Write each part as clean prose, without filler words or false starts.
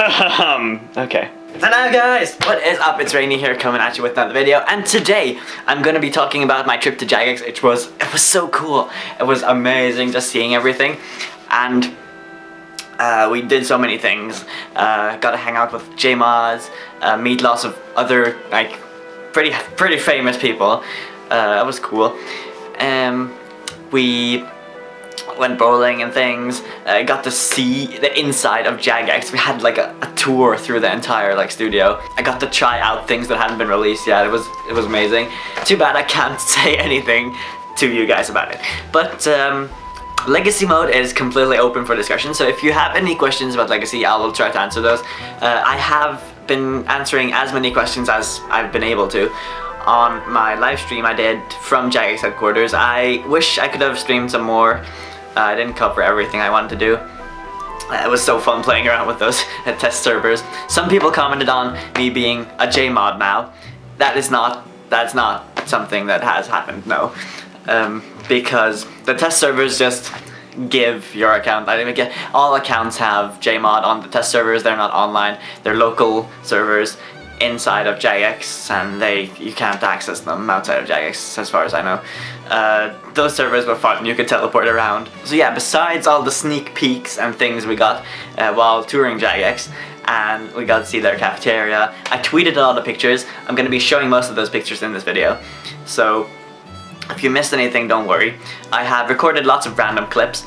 Okay. Hello guys, what is up? It's Rainy here coming at you with another video, and today I'm gonna be talking about my trip to Jagex. It was so cool. It was amazing just seeing everything, and we did so many things. Got to hang out with JMods, meet lots of other like pretty famous people. It was cool. We went bowling and things. Got to see the inside of Jagex. We had like a tour through the entire like studio. I got to try out things that hadn't been released yet. It was amazing. Too bad I can't say anything to you guys about it. But Legacy mode is completely open for discussion, so if you have any questions about Legacy, I will try to answer those. I have been answering as many questions as I've been able to on my live stream I did from Jagex headquarters. I wish I could have streamed some more. I didn't cover everything I wanted to do. It was so fun playing around with those test servers. Some people commented on me being a JMod now. That's not something that has happened, no. Because the test servers just give your account. I didn't get all accounts have JMod on the test servers. They're not online. They're local servers inside of Jagex, and you can't access them outside of Jagex as far as I know. Those servers were fun. You could teleport around. So yeah, besides all the sneak peeks and things we got while touring Jagex, and we got to see their cafeteria, I tweeted all the pictures. I'm going to be showing most of those pictures in this video, so if you missed anything, don't worry. I have recorded lots of random clips.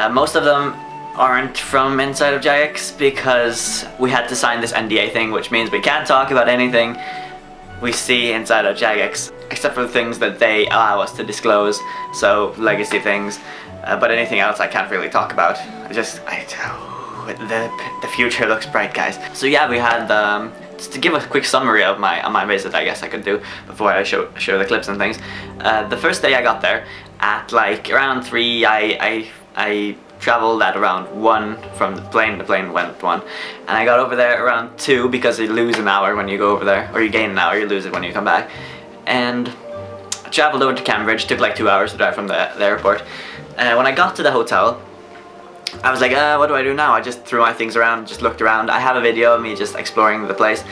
Most of them aren't from inside of Jagex because we had to sign this NDA thing, which means we can't talk about anything we see inside of Jagex, except for the things that they allow us to disclose, so legacy things. But anything else I can't really talk about. The future looks bright, guys. So yeah, we had just to give a quick summary of my visit, I guess I could do before I show the clips and things. The first day I got there at like around 3. I traveled at around 1 from the plane went at 1, and I got over there around 2 because you lose an hour when you go over there, or you gain an hour, you lose it when you come back. And I traveled over to Cambridge. Took like 2 hours to drive from the airport. When I got to the hotel, I was like, what do I do now? I just threw my things around, just looked around. I have a video of me just exploring the place,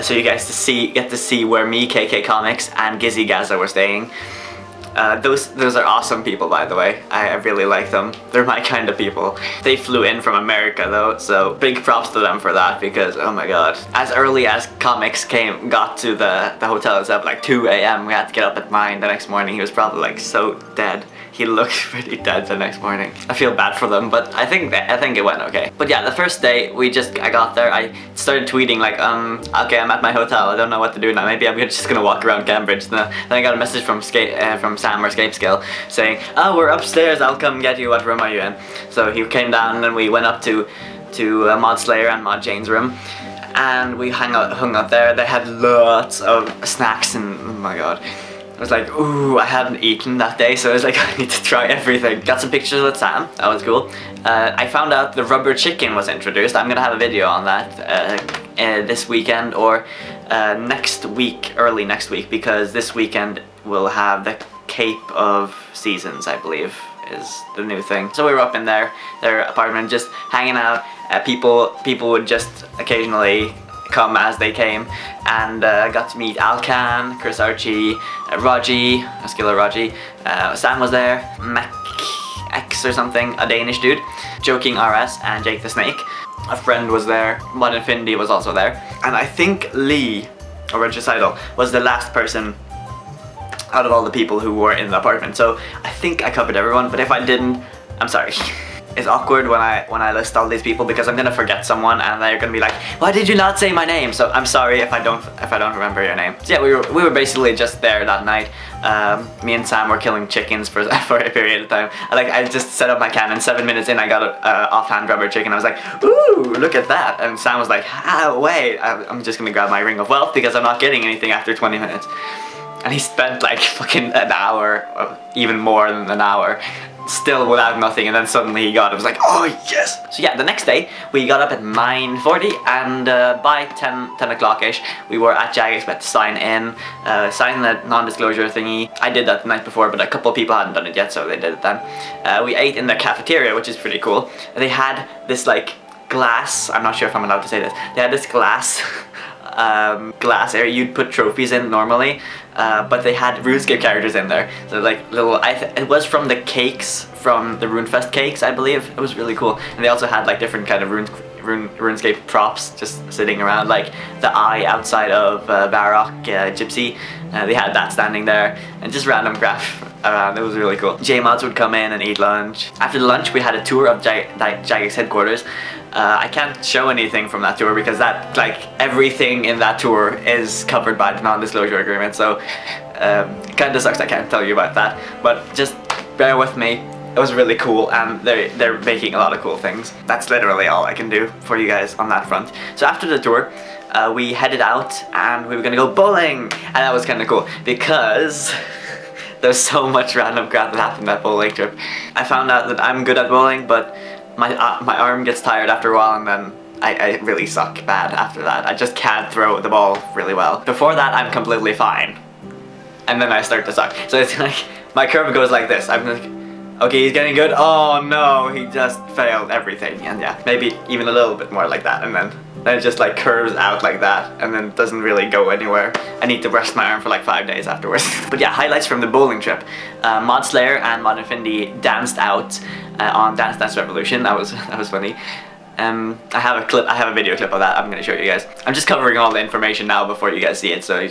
so you guys get to see where me, KK Comics, and Gizzy Gaza were staying. Those are awesome people, by the way. I really like them. They're my kind of people. They flew in from America though, so big props to them for that, because oh my god. As early as Comics got to the hotel itself, like 2 AM, we had to get up at 9 the next morning. He was probably like so dead. He looked pretty dead the next morning. I feel bad for them, but I think it went okay. But yeah, the first day I got there, I started tweeting like, okay, I'm at my hotel. I don't know what to do now. Maybe I'm just gonna walk around Cambridge. Then I got a message from Sam or Scape Skill saying, oh, we're upstairs. I'll come get you. What room are you in? So he came down and we went up to Mod Slayer and Mod Jane's room, and we hung out there. They had lots of snacks, and oh my god. I was like, ooh, I hadn't eaten that day, so I was like, I need to try everything. Got some pictures with Sam, that was cool. I found out the rubber chicken was introduced. I'm gonna have a video on that this weekend, or next week, early next week, because this weekend we'll have the Cape of Seasons, I believe, is the new thing. So we were up in their apartment just hanging out. People would just occasionally come as they came, and I got to meet Alcan, Chris Archie, Raji, Askilla Raji, Sam was there, Mac X or something, a Danish dude, Joking RS, and Jake the Snake. A friend was there, Mod Infinity was also there, and I think Lee, or Regicidal, was the last person out of all the people who were in the apartment. So I think I covered everyone, but if I didn't, I'm sorry. It's awkward when I list all these people, because I'm gonna forget someone and they're gonna be like, why did you not say my name? So I'm sorry if I don't remember your name. So yeah, we were basically just there that night. Me and Sam were killing chickens for a period of time. I just set up my cannon. 7 minutes in, I got an offhand rubber chicken. I was like, ooh, look at that. And Sam was like, wait, I'm just gonna grab my ring of wealth because I'm not getting anything after 20 minutes. And he spent like fucking an hour, or even more than an hour, still without nothing, and then suddenly he got it. I was like, oh yes! So yeah, the next day we got up at 9:40, and by 10 o'clock-ish we were at Jagex. We had to sign in, sign the non-disclosure thingy. I did that the night before, but a couple of people hadn't done it yet, so they did it then. We ate in the cafeteria, which is pretty cool. They had this like glass, I'm not sure if I'm allowed to say this, they had this glass glass area you'd put trophies in normally, but they had RuneScape characters in there. So like little, it was from the cakes, from the RuneFest cakes, I believe. It was really cool. And they also had like different kind of RuneScape props just sitting around, like the eye outside of Varrock Gypsy. They had that standing there, and just random crap around. It was really cool. J-mods would come in and eat lunch. After the lunch we had a tour of Jagex headquarters. I can't show anything from that tour because that, like, everything in that tour is covered by the non-disclosure agreement, so it kinda sucks I can't tell you about that, but just bear with me. It was really cool, and they're making a lot of cool things. That's literally all I can do for you guys on that front. So after the tour, we headed out and we were gonna go bowling, and that was kinda cool because there's so much random crap that happened that bowling trip. I found out that I'm good at bowling, but my arm gets tired after a while, and then I really suck bad after that. I just can't throw the ball really well. Before that, I'm completely fine, and then I start to suck. So it's like, my curve goes like this. I'm like, okay, he's getting good. Oh no, he just failed everything. And yeah, maybe even a little bit more like that, and then it just like curves out like that, and then doesn't really go anywhere. I need to rest my arm for like 5 days afterwards. But yeah, highlights from the bowling trip. Mod Slayer and Mod Infinity danced out on Dance Dance Revolution. That was funny. I have a video clip of that I'm gonna show you guys. I'm just covering all the information now before you guys see it, so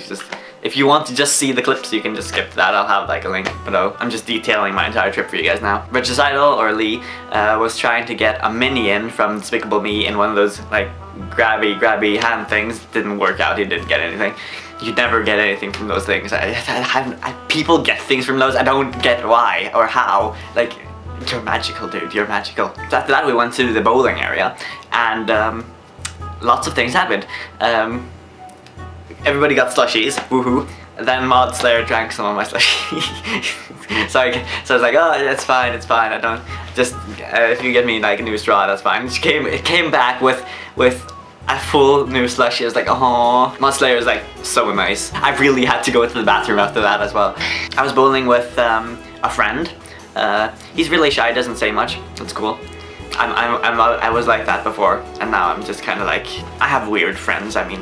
if you want to just see the clips, you can just skip that. I'll have like a link below. I'm just detailing my entire trip for you guys now. Regicidal, or Lee, was trying to get a minion from Despicable Me in one of those like grabby hand things. Didn't work out. He didn't get anything. You'd never get anything from those things. People get things from those. I don't get why or how. Like, you're magical, dude. You're magical. So after that, we went to the bowling area, and lots of things happened. Everybody got slushies, woohoo. Then Mod Slayer drank some of my slushies. so I was like, oh, it's fine, I don't, just, if you get me like a new straw, that's fine. It came back with a full new slushie. I was like, oh. Mod Slayer is like so nice. I really had to go to the bathroom after that as well. I was bowling with a friend. He's really shy, doesn't say much. It's cool. I was like that before, and now I'm just kind of like, I have weird friends. I mean,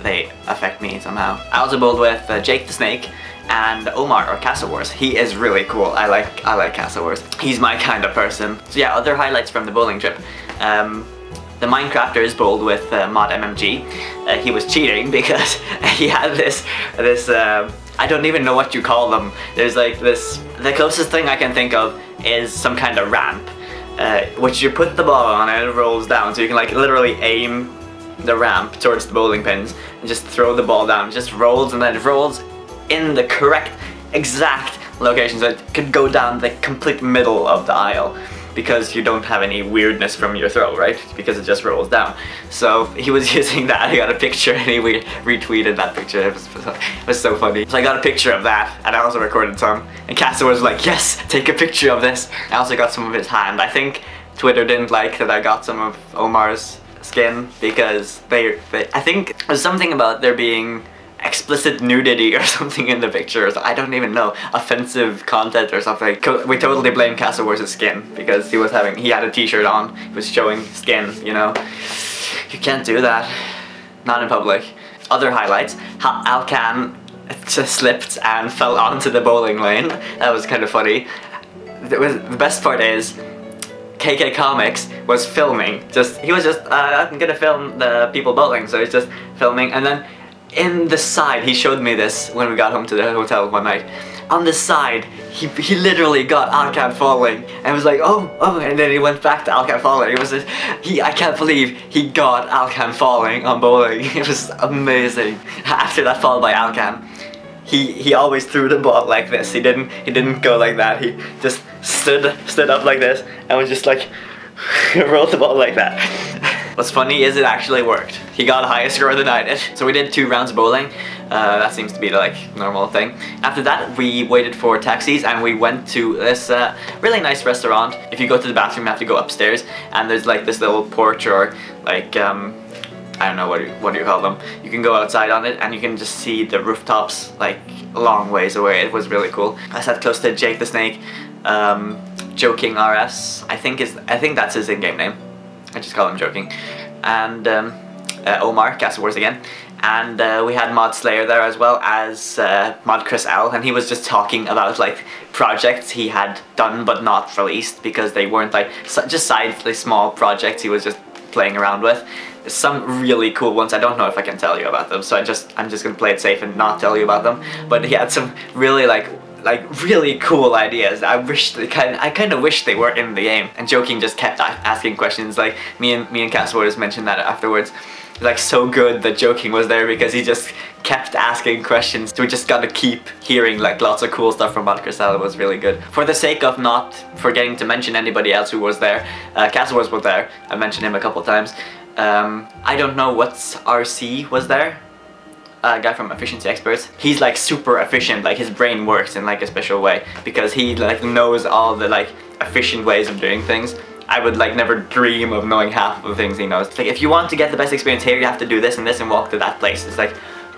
they affect me somehow. I also bowled with Jake the Snake and Omar, or Castle Wars. He is really cool. I like Castle Wars. He's my kind of person. So yeah, other highlights from the bowling trip. The Minecrafters bowled with Mod MMG. He was cheating because he had this I don't even know what you call them. There's like this, the closest thing I can think of is some kind of ramp, which you put the ball on and it rolls down, so you can like literally aim the ramp towards the bowling pins and just throw the ball down. It just rolls, and then it rolls in the correct exact location, so it could go down the complete middle of the aisle, because you don't have any weirdness from your throw, right? Because it just rolls down. So he was using that. I got a picture and he retweeted that picture. It was so funny. So I got a picture of that, and I also recorded some. And Castle was like, yes, take a picture of this. I also got some of his hand. I think Twitter didn't like that I got some of Omar's skin, because I think there's something about there being explicit nudity or something in the pictures. I don't even know, offensive content or something. We totally blame Castle Wars' skin, because he had a t-shirt on, he was showing skin, you know. You can't do that, not in public. Other highlights, Alcan just slipped and fell onto the bowling lane. That was kind of funny. The best part is, KK Comics was filming. He was just, I'm gonna film the people bowling, so he's just filming, and then in the side, he showed me this when we got home to the hotel one night. On the side, he literally got Alcan falling, and was like, oh, and then he went back to Alcan falling. It was just, I can't believe he got Alcan falling on bowling. It was amazing. After that fall by Alcan, he always threw the ball like this. He didn't go like that. He just stood up like this and was just like rolled the ball like that. What's funny is it actually worked. He got a higher score than I did. So we did 2 rounds of bowling. That seems to be the like normal thing. After that, we waited for taxis and we went to this really nice restaurant. If you go to the bathroom, you have to go upstairs, and there's like this little porch, or like I don't know, what do you call them? You can go outside on it and you can just see the rooftops like a long ways away. It was really cool. I sat close to Jake the Snake. Joking RS, I think that's his in-game name. I just call him Joking. And Omar, Castle Wars again. And we had Mod Slayer there as well as Mod Chris L, and he was just talking about like projects he had done but not released because they weren't like just slightly small projects he was just playing around with. Some really cool ones. I don't know if I can tell you about them, so I'm just gonna play it safe and not tell you about them. But he had some really like really cool ideas. I kind of wish they were in the game. And Joking just kept asking questions. Like me and Castle Wars mentioned that afterwards. Like so good that Joking was there because he just kept asking questions. So we just got to keep hearing like lots of cool stuff from Mod Chris L. It was really good. For the sake of not forgetting to mention anybody else who was there, Castle Wars was there. I mentioned him a couple times. I don't know what's RC was there. A guy from Efficiency Experts. He's like super efficient, like his brain works in like a special way because he like knows all the like efficient ways of doing things. I would like never dream of knowing half of the things he knows. It's like, if you want to get the best experience here, you have to do this and this and walk to that place. It's like,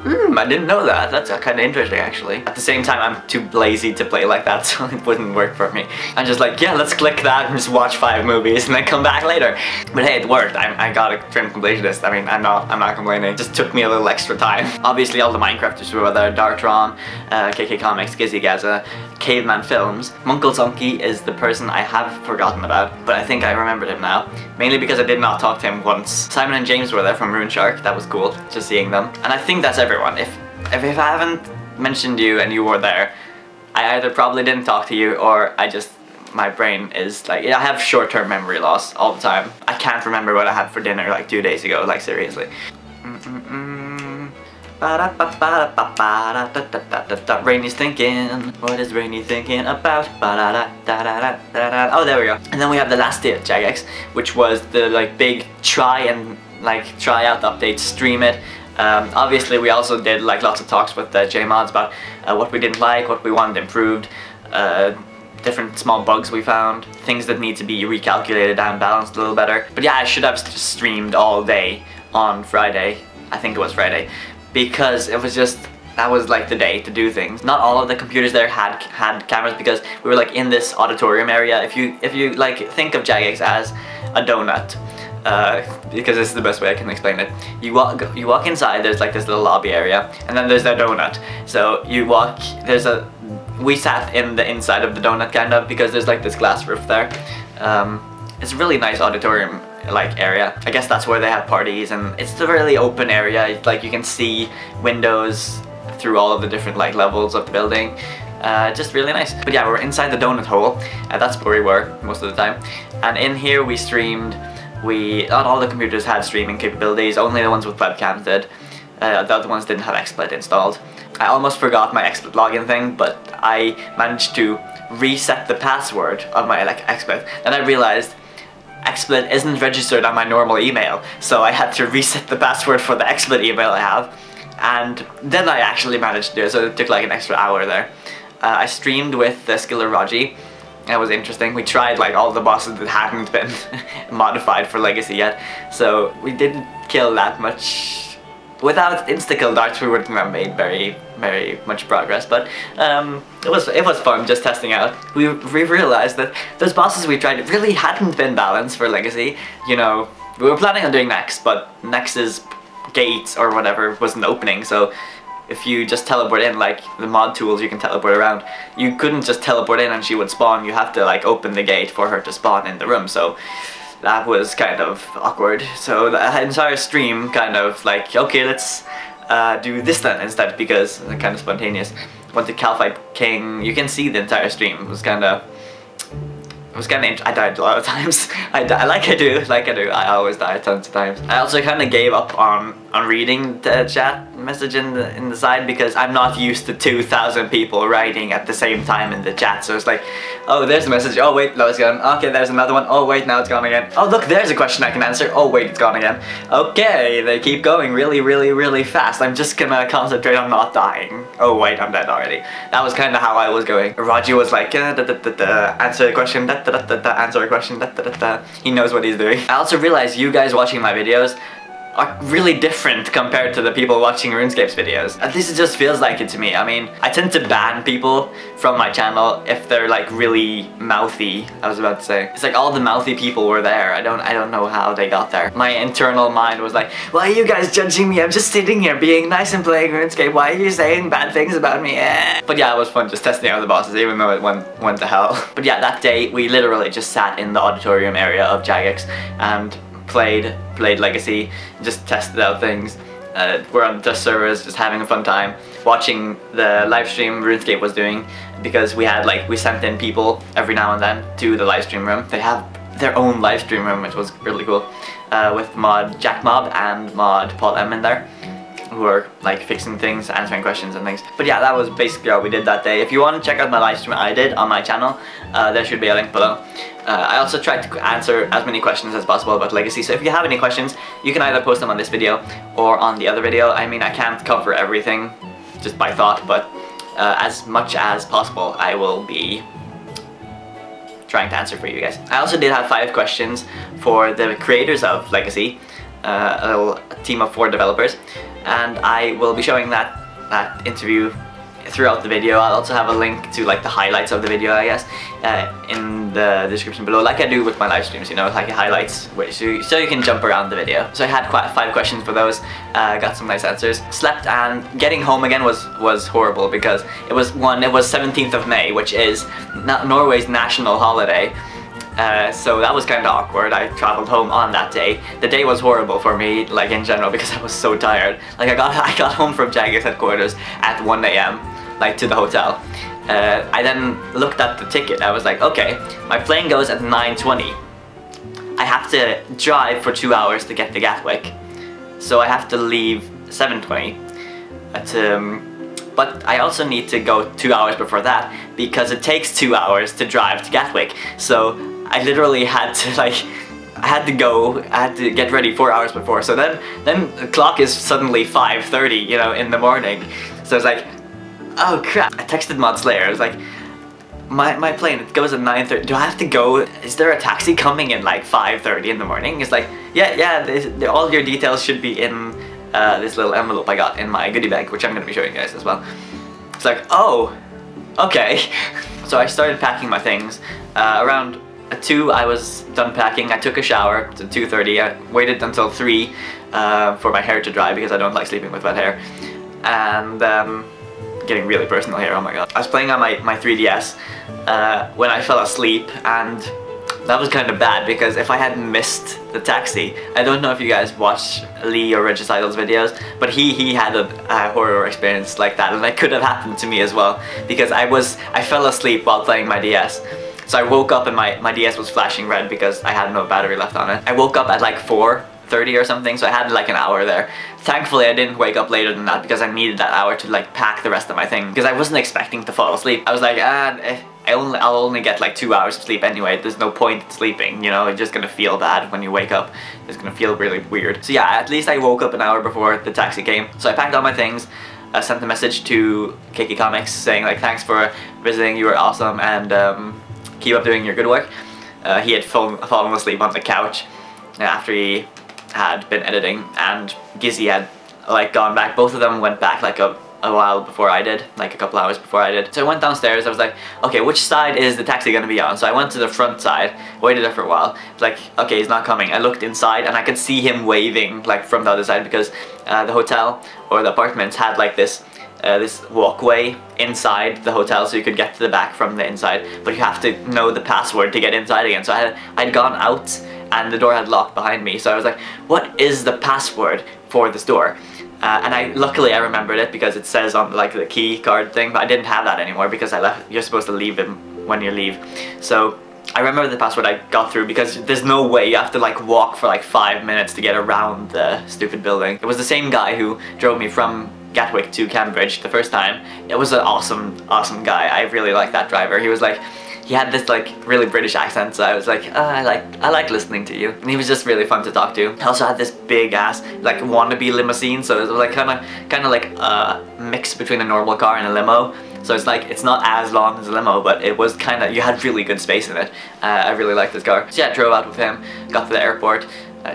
I didn't know that. That's kind of interesting actually. At the same time, I'm too lazy to play like that, so it wouldn't work for me. I'm just like, yeah, let's click that and just watch 5 movies and then come back later. But hey, it worked. I got a trim completionist. I mean, I'm not complaining. It just took me a little extra time. Obviously, all the Minecrafters were there. Dartron, KK Comics, Gizzy Gaza, Caveman Films. Munkle Zonky is the person I have forgotten about, but I think I remembered him now. Mainly because I did not talk to him once. Simon and James were there from RuneShark. That was cool, just seeing them. And I think that's everyone. If I haven't mentioned you and you were there, I either probably didn't talk to you or my brain is like, I have short-term memory loss all the time. I can't remember what I had for dinner like 2 days ago, like seriously. Rainy's thinking, what is Rainy thinking about? Oh, there we go. And then we have the last day of Jagex, which was the like big try out update, stream it. Obviously we also did like lots of talks with J-Mods about what we didn't like, what we wanted improved, different small bugs we found, things that need to be recalculated and balanced a little better. But yeah, I should have just streamed all day on Friday. I think it was Friday, because it was just, that was like the day to do things. Not all of the computers there had cameras because we were like in this auditorium area. If you like think of Jagex as a donut, because this is the best way I can explain it. You walk inside, there's like this little lobby area, and then there's a donut. So you walk, we sat in the inside of the donut kind of, because there's like this glass roof there. It's a really nice auditorium like area. I guess that's where they have parties, and it's a really open area. It's like you can see windows through all of the different like levels of the building. Just really nice. But yeah, we're inside the donut hole, and that's where we were most of the time. And in here we streamed. Not all the computers had streaming capabilities, only the ones with webcams did. The other ones didn't have XSplit installed. I almost forgot my XSplit login thing, but I managed to reset the password of my like XSplit. Then I realized XSplit isn't registered on my normal email, so I had to reset the password for the XSplit email I have. And then I actually managed to do it, so it took like an extra hour there. I streamed with the Skiller Raji. That was interesting. We tried like all the bosses that hadn't been modified for Legacy yet, so we didn't kill that much. Without insta-kill darts we wouldn't have made very much progress, but it was fun just testing out. We realized that those bosses we tried really hadn't been balanced for Legacy. You know, we were planning on doing Nex, but Nex's gate or whatever wasn't opening, so if you just teleport in, like the mod tools you can teleport around, you couldn't just teleport in and she would spawn. You have to like open the gate for her to spawn in the room, so that was kind of awkward. So the entire stream kind of like, okay, let's do this then instead, because it's kind of spontaneous. Went to Calfight King. You can see the entire stream. It was kind of I died a lot of times. I do. I always die tons of times. I also kind of gave up on reading the chat message in the side, because I'm not used to 2,000 people writing at the same time in the chat. So it's like, oh, there's a message. Oh wait, no, it's gone. Okay, there's another one. Oh wait, now it's gone again. Oh look, there's a question I can answer. Oh wait, it's gone again. Okay, they keep going really fast. I'm just gonna concentrate on not dying. Oh wait, I'm dead already. That was kind of how I was going. Raji was like, answer the question, answer a question, he knows what he's doing. I also realized you guys watching my videos are really different compared to the people watching RuneScape's videos. At least it just feels like it to me. I mean, I tend to ban people from my channel if they're like really mouthy, I was about to say. It's like all the mouthy people were there. I don't know how they got there. My internal mind was like, why are you guys judging me? I'm just sitting here being nice and playing RuneScape. Why are you saying bad things about me? But yeah, it was fun just testing out the bosses, even though it went to hell. But yeah, that day we literally just sat in the auditorium area of Jagex and played Legacy, just tested out things. We're on the servers, just having a fun time, watching the live stream RuneScape was doing, because we sent in people every now and then to the live stream room. They have their own live stream room, which was really cool, with mod Jack Mob and mod Paul M in there, who are like fixing things, answering questions and things. But yeah, that was basically all we did that day. If you want to check out my live stream I did on my channel, there should be a link below. I also tried to answer as many questions as possible about Legacy, so if you have any questions, you can either post them on this video or on the other video. I mean, I can't cover everything just by thought, but as much as possible I will be trying to answer for you guys. I also did have 5 questions for the creators of Legacy, a little team of 4 developers, and I will be showing that interview throughout the video. I'll also have a link to like the highlights of the video, I guess, in the description below, like I do with my live streams, you know, like highlights, so you can jump around the video. So I had 5 questions for those, got some nice answers. Slept, and getting home again was horrible, because it was 17th of May, which is Norway's national holiday. So that was kind of awkward. I traveled home on that day. The day was horrible for me, like in general, because I was so tired. Like I got home from Jagex headquarters at 1 AM, like to the hotel. I then looked at the ticket. I was like, okay, my plane goes at 9:20. I have to drive for 2 hours to get to Gatwick, so I have to leave 7:20. But I also need to go 2 hours before that, because it takes 2 hours to drive to Gatwick. So I literally had to I had to get ready 4 hours before. So then the clock is suddenly 5:30, you know, in the morning. So it's like, oh crap. I texted Mod Slayer. I was like, my plane, it goes at 9:30. Do I have to go? Is there a taxi coming in like 5:30 in the morning? It's like, yeah, all your details should be in this little envelope I got in my goodie bag, which I'm going to be showing you guys as well. It's like, oh, okay. So I started packing my things. Around 2 I was done packing. I took a shower to 2:30. I waited until 3 for my hair to dry, because I don't like sleeping with wet hair. And getting really personal here, oh my god. I was playing on my 3DS when I fell asleep, and that was kind of bad, because if I hadn't missed the taxi, I don't know if you guys watch Lee or Regicidal's videos, but he had a horror experience like that, and that could have happened to me as well, because I fell asleep while playing my DS. So I woke up and my DS was flashing red because I had no battery left on it. I woke up at like 4:30 or something, so I had like an hour there. Thankfully I didn't wake up later than that, because I needed that hour to like pack the rest of my thing, because I wasn't expecting to fall asleep. I was like, I'll only get like 2 hours of sleep anyway. There's no point in sleeping, you know, you're just gonna feel bad when you wake up. It's gonna feel really weird. So yeah, at least I woke up an hour before the taxi came. So I packed all my things, sent a message to KK Comics saying like, thanks for visiting, you were awesome, and keep up doing your good work. He had fallen asleep on the couch after he had been editing, and Gizzy had like gone back. Both of them went back like a while before I did, like a couple hours before I did. So I went downstairs. I was like, okay, which side is the taxi gonna be on? So I went to the front side, waited there for a while. Like, okay, he's not coming. I looked inside and I could see him waving like from the other side, because the hotel or the apartments had like this walkway inside the hotel, so you could get to the back from the inside, but you have to know the password to get inside again. So I'd gone out and the door had locked behind me, so I was like, what is the password for this door? And luckily I remembered it, because it says on like the key card thing, but I didn't have that anymore because I left. You're supposed to leave them when you leave. So I remember the password. I got through, because there's no way. You have to like walk for like 5 minutes to get around the stupid building. It was the same guy who drove me from Gatwick to Cambridge the first time. It was an awesome guy. I really liked that driver. He was like, he had this like really British accent, so I was like, I like listening to you. And he was just really fun to talk to. He also had this big ass like wannabe limousine, so it was like kind of like a mix between a normal car and a limo. So it's like, it's not as long as a limo, but it was kind of, you had really good space in it. I really liked this car. So yeah, I drove out with him, got to the airport,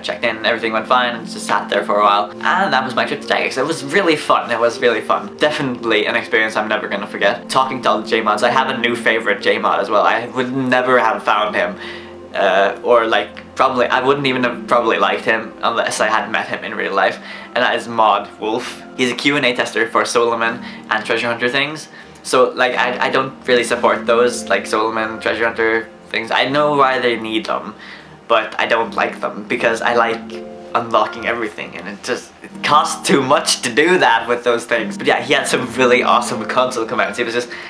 checked in, everything went fine, and just sat there for a while. And that was my trip to Jagex. It was really fun. It was really fun. Definitely an experience I'm never gonna forget. Talking to all the J-mods, I have a new favorite J-mod as well. I would never have found him, or like probably I wouldn't even have probably liked him unless I had met him in real life. And that is Mod Wolf. He's a Q&A tester for Solomon and Treasure Hunter things. So like I don't really support those like Solomon, Treasure Hunter things. I know why they need them, but I don't like them because I like unlocking everything, and it costs too much to do that with those things. But yeah, he had some really awesome console commands.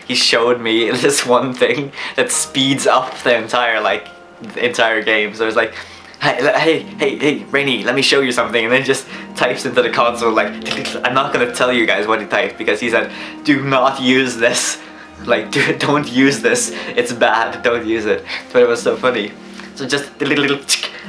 He showed me this one thing that speeds up the entire game. So it was like, hey, Rainy, let me show you something, and then just types into the console like, I'm not gonna tell you guys what he typed because he said, do not use this. Like, don't use this. It's bad. Don't use it. But it was so funny. So just the little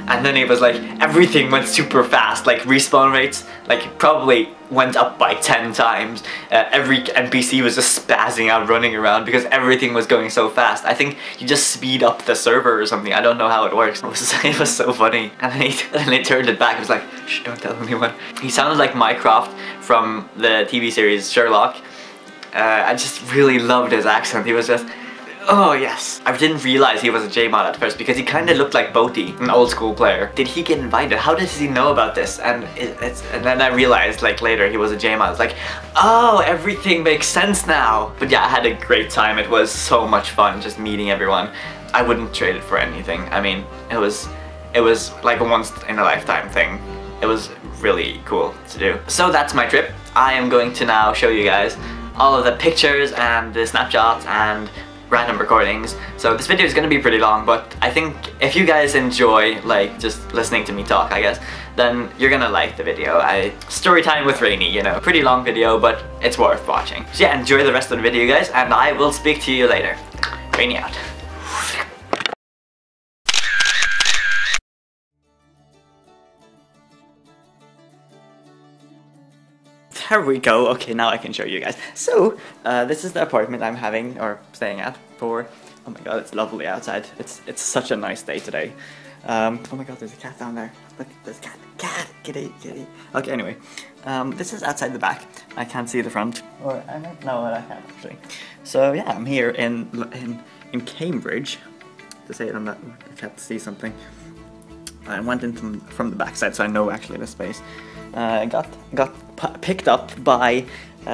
and then it was like everything went super fast. Like respawn rates like probably went up by 10 times. Every NPC was just spazzing out, running around because everything was going so fast. I think you just speed up the server or something. I don't know how it works. It was so funny. And then he turned it back. It was like, shh, don't tell anyone. He sounded like Mycroft from the TV series Sherlock. I just really loved his accent. He was just, oh yes. I didn't realize he was a J-mod at first because he kind of looked like Boaty, an old school player. Did he get invited? How does he know about this? And then I realized like later he was a J-mod. I was like, oh, everything makes sense now. But yeah, I had a great time. It was so much fun just meeting everyone. I wouldn't trade it for anything. I mean, it was like a once in a lifetime thing. It was really cool to do. So that's my trip. I am going to now show you guys all of the pictures and the snapshots and random recordings. So this video is going to be pretty long, but I think if you guys enjoy like just listening to me talk, I guess, then you're gonna like the video. Story time with Rainy, you know, pretty long video, but it's worth watching. So yeah, enjoy the rest of the video, guys, and I will speak to you later. Rainy out. There we go. Okay, now I can show you guys. So, this is the apartment I'm having, or staying at, for... Oh my god, it's lovely outside. It's such a nice day today. Oh my god, there's a cat down there. Look, there's a cat. Kitty. Okay, anyway. This is outside the back. I can't see the front. Or, I don't know what I can actually. So, yeah, I'm here in Cambridge. To say it on that, I have to see something. I went in from the backside, so I know actually the space. Got picked up by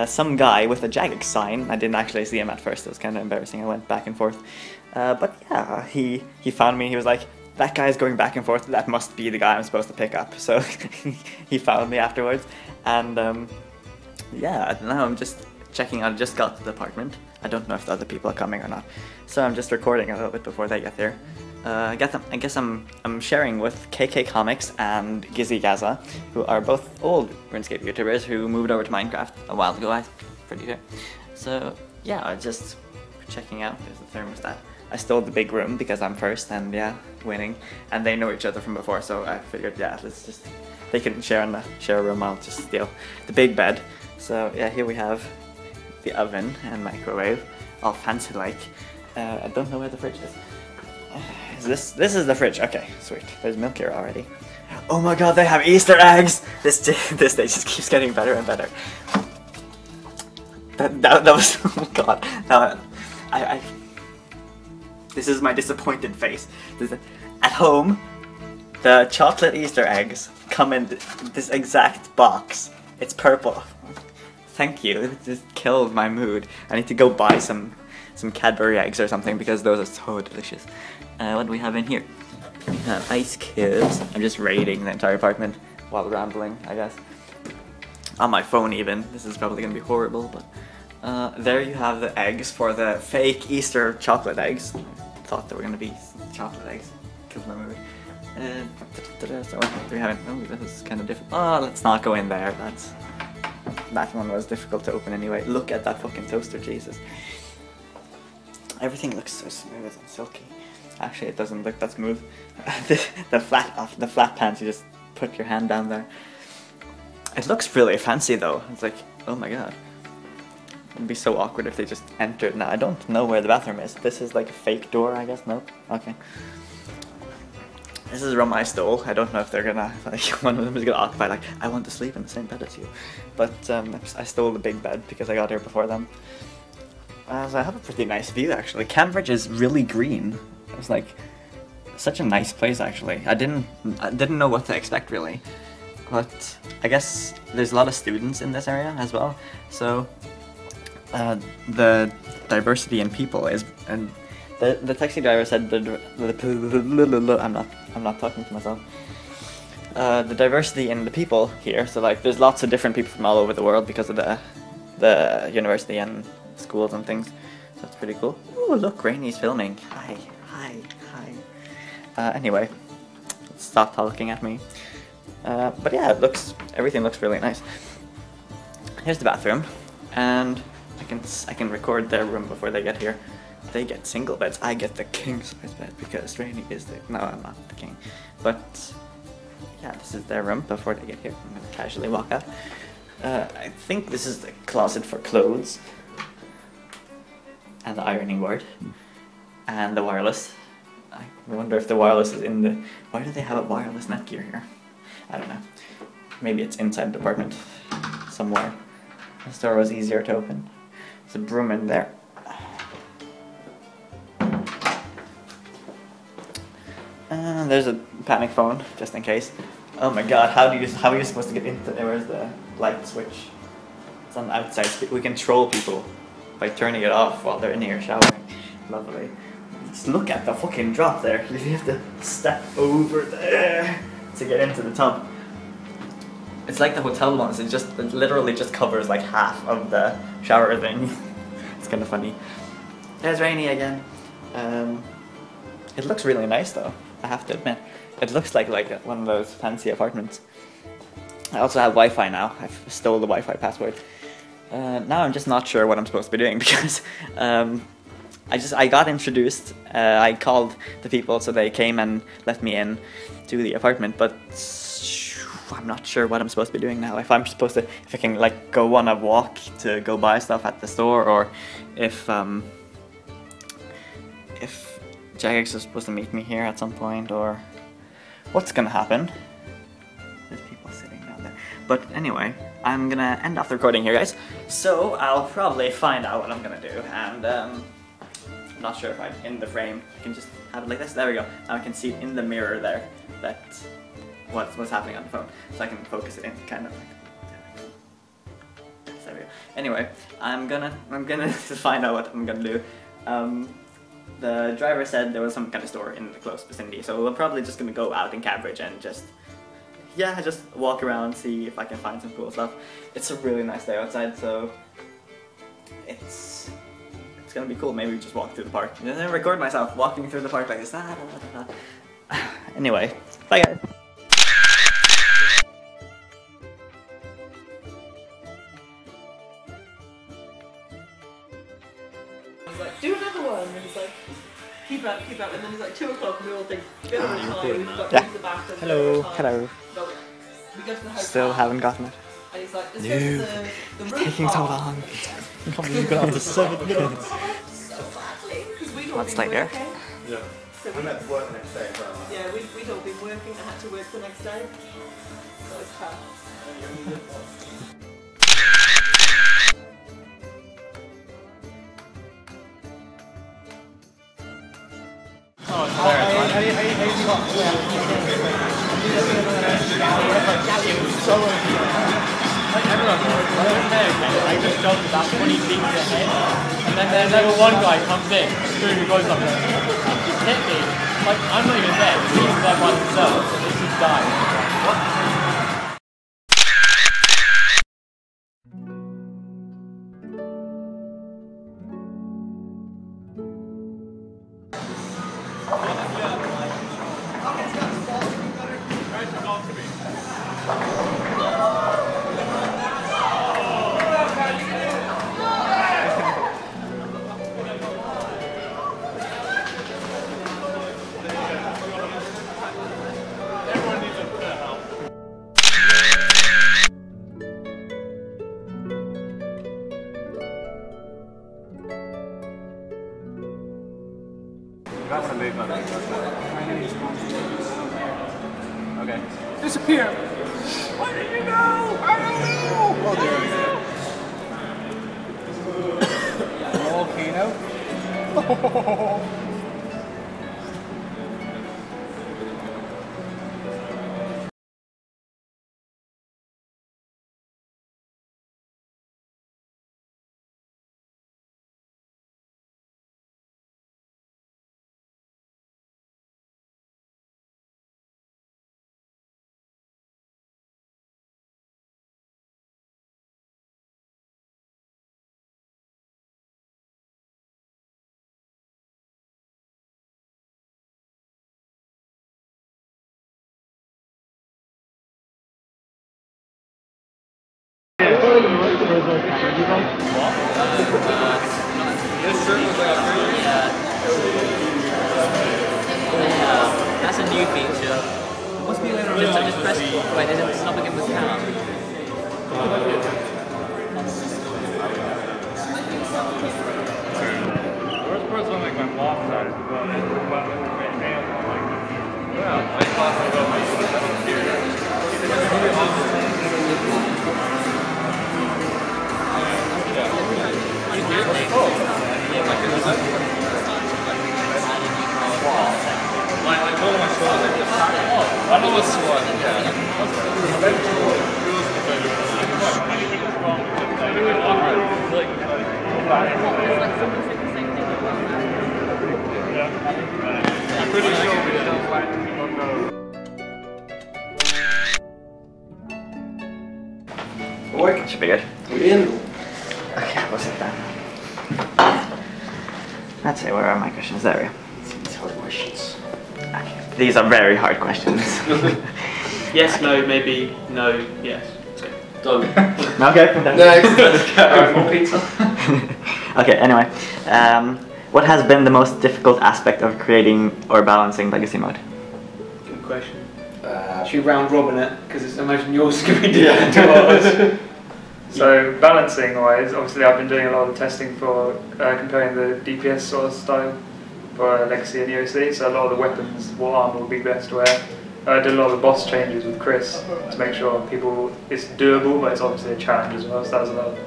some guy with a Jagex sign. I didn't actually see him at first. It was kind of embarrassing. I went back and forth. But yeah, he found me. He was like, that guy's going back and forth. That must be the guy I'm supposed to pick up. So he found me afterwards. And yeah, now I'm just checking out. I just got to the apartment. I don't know if the other people are coming or not. So I'm just recording a little bit before they get there. I guess I'm sharing with KK Comics and Gizzy Gaza, who are both old RuneScape YouTubers who moved over to Minecraft a while ago, I'm pretty sure. So yeah, I just checking out. There's the thermostat. I stole the big room because I'm first and yeah, winning. And they know each other from before, so I figured yeah, they couldn't share a room. I'll just steal the big bed. So yeah, here we have the oven and microwave, all fancy like. I don't know where the fridge is. This is the fridge. Okay, sweet. There's milk here already. Oh my god, they have Easter eggs! This day just keeps getting better and better. That was, oh my god. Now, this is my disappointed face. At home, the chocolate Easter eggs come in this exact box. It's purple. Thank you. It just killed my mood. I need to go buy some Cadbury eggs or something because those are so delicious. What do we have in here? We have ice cubes. I'm just raiding the entire apartment while rambling, I guess. On my phone even. This is probably gonna be horrible, but there you have the eggs for the fake Easter chocolate eggs. I thought they were gonna be chocolate eggs. Killed my mood. So what do we have? Oh, this is kind of different. Oh, let's not go in there. That one was difficult to open anyway. Look at that fucking toaster, Jesus. Everything looks so smooth and silky. Actually, it doesn't look that smooth. the flat pans, you just put your hand down there. It looks really fancy though. It's like, oh my god. It'd be so awkward if they just entered. Now, I don't know where the bathroom is. This is like a fake door, I guess. Nope. Okay. This is a room I stole. I don't know if they're gonna, like, one of them is gonna occupy, like, I want to sleep in the same bed as you. But I stole the big bed because I got here before them. So I have a pretty nice view actually. Cambridge is really green. It's like such a nice place actually. I didn't know what to expect really. But I guess there's a lot of students in this area as well. So the diversity in people is, and the taxi driver said I'm not talking to myself. The diversity in the people here, so like there's lots of different people from all over the world because of the university and schools and things. So that's pretty cool. Oh look, Rainy's filming. Hi. Anyway, stop talking at me. But yeah, everything looks really nice. Here's the bathroom, and I can record their room before they get here. They get single beds. I get the king size bed because Rainy is no, I'm not the king. But yeah, this is their room before they get here. I'm gonna casually walk out. I think this is the closet for clothes, and the ironing board, and the wireless. I wonder if the wireless is in the. Why do they have a wireless Netgear here? I don't know. Maybe it's inside the apartment somewhere. This door was easier to open. There's a broom in there. And there's a panic phone, just in case. Oh my god, how are you supposed to get into there? Where's the light switch? It's on the outside. We can troll people by turning it off while they're in here showering. Lovely. Just look at the fucking drop there. You have to step over there to get into the tub. It's like the hotel ones. It literally just covers like half of the shower thing. It's kind of funny. There's Rainy again. It looks really nice though, I have to admit. It looks like one of those fancy apartments. I also have Wi-Fi now. I've stole the Wi-Fi password. Now I'm just not sure what I'm supposed to be doing because I got introduced. I called the people so they came and let me in to the apartment, but I'm not sure what I'm supposed to be doing now. If I can like go on a walk to go buy stuff at the store, or if Jagex is supposed to meet me here at some point, or what's gonna happen. There's people sitting down there. But anyway, I'm gonna end off the recording here, guys. So I'll probably find out what I'm gonna do, and I'm not sure if I'm in the frame. I can just have it like this. There we go. Now I can see in the mirror there that what's happening on the phone, so I can focus it in kind of like. There we go. Anyway, I'm gonna find out what I'm gonna do. The driver said there was some kind of store in the close vicinity, so we're probably just gonna go out in Cambridge and just walk around, see if I can find some cool stuff. It's a really nice day outside, so it's gonna be cool. Maybe we just walk through the park and then record myself walking through the park like this. Anyway, bye guys. Like, do another one, and he's like, keep up, and then it's like 2 o'clock and we all think, bit of a time, we've got to use the bathroom. Hello. So we go to the hotel. Still haven't gotten it. And he's like, let's go to the roof Taking so long. You can't believe we've got to 7 minutes. So badly, because we'd all What's been like there? working. Yeah. So we had to work the next day as well. Yeah, we'd all been working and had to work the next day. So it's tough. I just jumped about 20 feet ahead, and then there's one guy comes in, boom, he goes up, just hit me. Like, I'm not even there, he's there by himself, so this just died. What? You might want to move on. Okay. Disappear! Where did you go? I don't know! Oh, there we go. Okay, now. That's a new feature. Must be later on. Just press. Wait, it's not begin with camera. Worst part's when like my mom started to go and yeah, my class will go I know what's what. I'm pretty sure we don't find people know. Work. Should be good. We're in. Okay, we'll sit down. Let's see, where are my questions? There we go. It's hard questions. Okay. These are very hard questions. Yes, no, maybe, no, yes. Done. Okay. Next, let's go. More pizza. Okay, anyway. What has been the most difficult aspect of creating or balancing legacy mode? Good question. Should we round robin it? Because imagine yours could be different Yeah. to ours. So balancing wise, obviously I've been doing a lot of testing for comparing the DPS sort of style for Legacy and EOC, so a lot of the weapons, what armor would be best to wear. I did a lot of boss changes with Chris to make sure it's doable, but it's obviously a challenge as well, so that was a lot of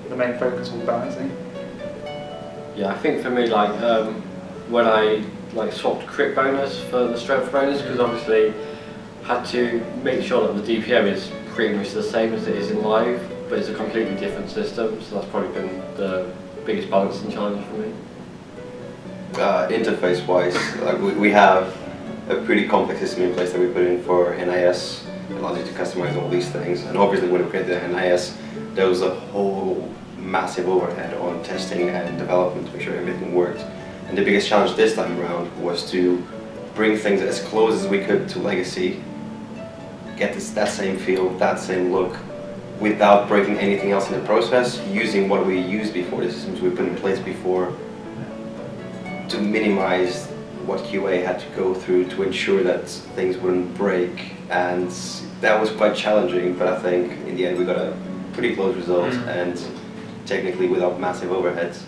the main focus was balancing. Yeah, I think for me, like when I swapped crit bonus for the strength bonus, because obviously had to make sure that the DPM is pretty much the same as it is in live, but it's a completely different system, so that's probably been the biggest balancing challenge for me. Interface wise, like we have a pretty complex system in place that we put in for NIS. It allows you to customize all these things, and obviously when we created the NIS, there was a whole massive overhead on testing and development to make sure everything worked. And the biggest challenge this time around was to bring things as close as we could to Legacy, get that same feel, that same look, without breaking anything else in the process, using what we used before, the systems we put in place before, to minimize what QA had to go through to ensure that things wouldn't break. And that was quite challenging, but I think in the end we got a pretty close result, and technically without massive overheads.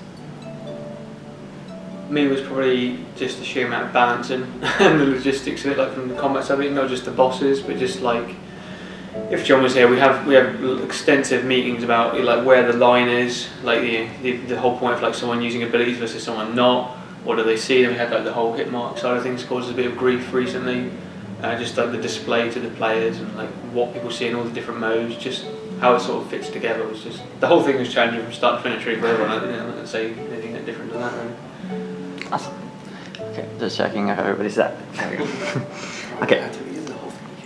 Me was probably just the sheer amount of balancing and the logistics of it, like from the combat side of it, not just the bosses, but just like, if John was here, we have extensive meetings about like where the line is, like the whole point of like someone using abilities versus someone not. What do they see? Then we had like the whole hit mark side of things caused a bit of grief recently. Just like the display to the players and like what people see in all the different modes, just how it sort of fits together was just, the whole thing was changing from start to finish really for everyone. I didn't say anything that different than that really. Awesome. Okay, just checking if everybody's set. There we go. Okay.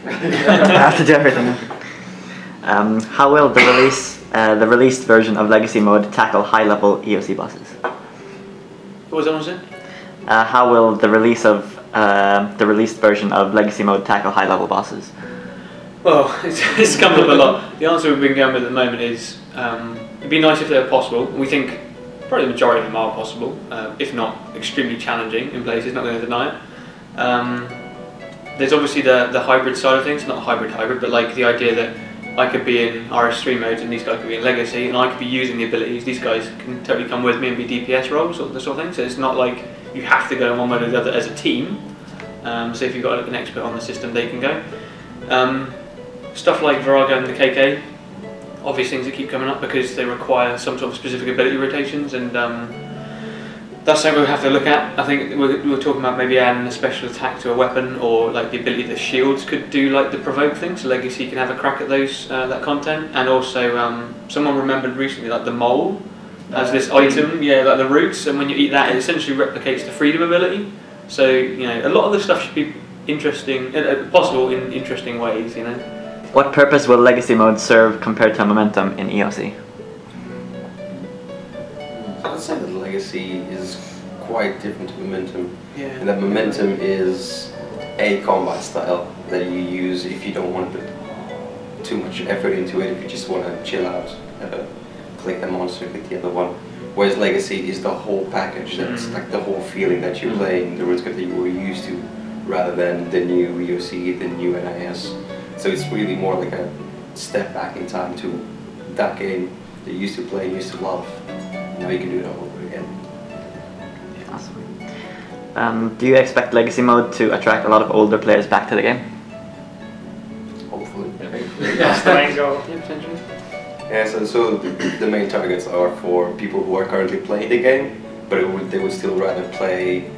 I have to do everything. How will the released version of Legacy mode tackle high-level EOC bosses? What was that one said? How will the released version of Legacy mode tackle high-level bosses? Well, it's come up a lot. The answer we've been going with at the moment is it'd be nice if they were possible. We think probably the majority of them are possible, if not extremely challenging in places, not going to deny it. There's obviously the hybrid side of things, not hybrid, but like the idea that I could be in RS3 modes and these guys could be in Legacy, and I could be using the abilities, these guys can totally come with me and be DPS roles, or the sort of thing. So it's not like you have to go in one mode or the other as a team. So if you've got an expert on the system, they can go. Stuff like Virago and the KK, obvious things that keep coming up because they require some sort of specific ability rotations, and that's something we'll have to look at. I think we're talking about maybe adding a special attack to a weapon, or like the ability that shields could do, like the provoke thing, so Legacy can have a crack at those that content. And also, someone remembered recently, like the mole as this item, like the roots, and when you eat that, it essentially replicates the freedom ability. So a lot of the stuff should be interesting, possible in interesting ways. What purpose will Legacy mode serve compared to Momentum in EOC? I'd say that Legacy is quite different to Momentum. Yeah. And that Momentum is a combat style that you use if you don't want to put too much effort into it, if you just want to chill out, click the monster, click the other one. Whereas Legacy is the whole package, that's like the whole feeling that you're playing, the RuneScape that you were used to, rather than the new EOC, the new NIS. So it's really more like a step back in time to that game that you used to play, used to love. Now you can do it all over again. Awesome. Do you expect Legacy mode to attract a lot of older players back to the game? Hopefully. That's the main goal. Yeah, potentially. Yeah, so the main targets are for people who are currently playing the game, but they would still rather play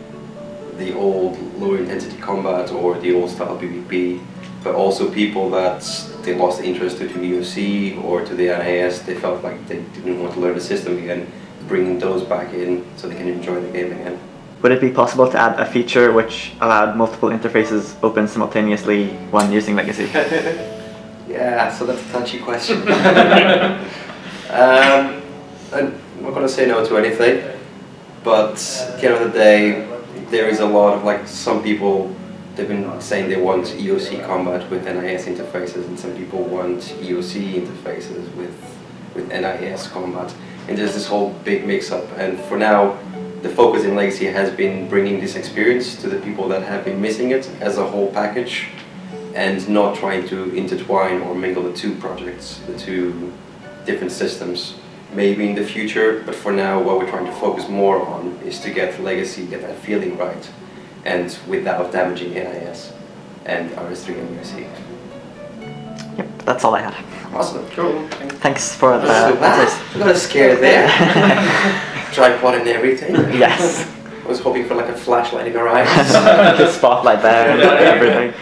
the old low intensity combat or the old style PvP, but also people that they lost interest to EOC or to the NIS, they felt like they didn't want to learn the system again, bringing those back in so they can enjoy the game again. Would it be possible to add a feature which allowed multiple interfaces open simultaneously when using Legacy? Yeah, so that's a touchy question. I'm not going to say no to anything, but at the end of the day, there is a lot of some people, they've been saying they want EOC combat with NIS interfaces, and some people want EOC interfaces with NIS combat, and there's this whole big mix-up. And for now, the focus in Legacy has been bringing this experience to the people that have been missing it as a whole package, and not trying to intertwine or mingle the two projects, the two different systems. Maybe in the future, but for now what we're trying to focus more on is to get Legacy, get that feeling right, and without damaging NIS and RS3 and UC. Yep, that's all I had. Awesome, cool. Thanks for the I got a scare there. Tripod and everything. Yes. I was hoping for like a flashlight in our eyes. The spotlight there and everything.